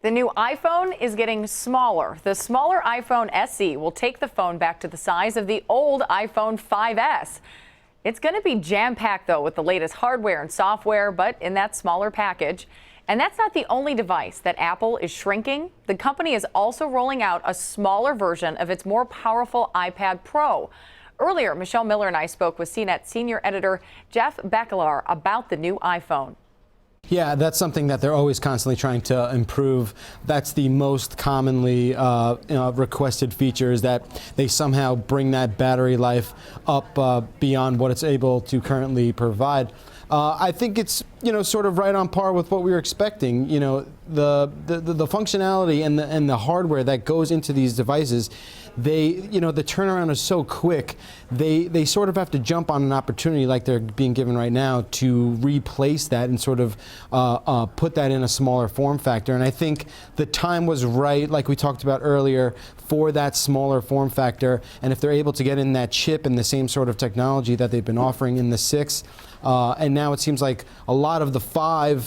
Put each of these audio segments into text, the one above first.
The new iPhone is getting smaller. The smaller iPhone SE will take the phone back to the size of the old iPhone 5S. It's going to be jam-packed, though, with the latest hardware and software, but in that smaller package. And that's not the only device that Apple is shrinking. The company is also rolling out a smaller version of its more powerful iPad Pro. Earlier, Michelle Miller and I spoke with CNET senior editor Jeff Bekelar about the new iPhone. Yeah, that's something that they're always constantly trying to improve. That's the most commonly requested feature, is that they somehow bring that battery life up beyond what it's able to currently provide. I think it's, sort of right on par with what we were expecting. The functionality and the hardware that goes into these devices, the turnaround is so quick. They sort of have to jump on an opportunity like they're being given right now to replace that and sort of put that in a smaller form factor. And I think the time was right, like we talked about earlier, for that smaller form factor. And if they're able to get in that chip and the same sort of technology that they've been offering in the 6, and now it seems like a lot of the 5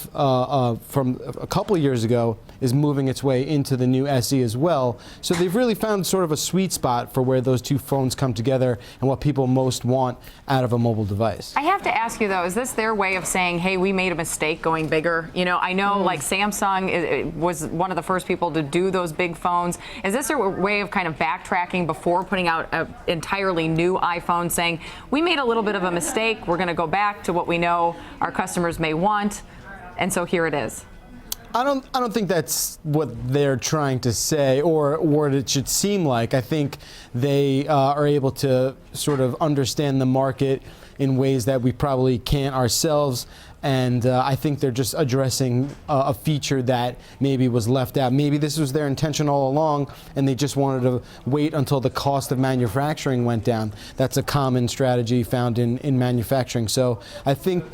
from a couple of years ago is moving its way into the new SE as well. So they've really found sort of a sweet spot for where those two phones come together and what people most want out of a mobile device. I have to ask you, though, is this their way of saying, hey, we made a mistake going bigger? I know like Samsung was one of the first people to do those big phones. Is this their way of kind of backtracking before putting out an entirely new iPhone, saying, we made a little bit of a mistake, we're going to go back to what we know our customers may want, and so here it is? I don't think that's what they're trying to say or what it should seem like. I think they are able to sort of understand the market in ways that we probably can't ourselves. And I think they're just addressing a feature that maybe was left out. Maybe this was their intention all along, and they just wanted to wait until the cost of manufacturing went down. That's a common strategy found in manufacturing. So I think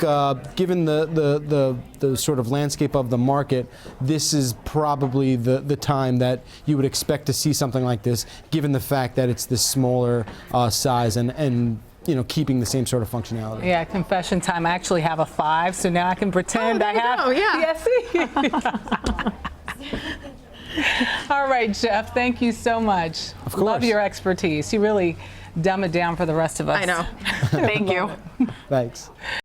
given the sort of landscape of the market, this is probably the time that you would expect to see something like this, given the fact that it's this smaller size and keeping the same sort of functionality. Yeah, confession time. I actually have a 5, so now I can pretend I have. Oh, yeah. Yes. All right, Jeff, thank you so much. Of course. Love your expertise. You really dumb it down for the rest of us. I know. Thank you. Thanks.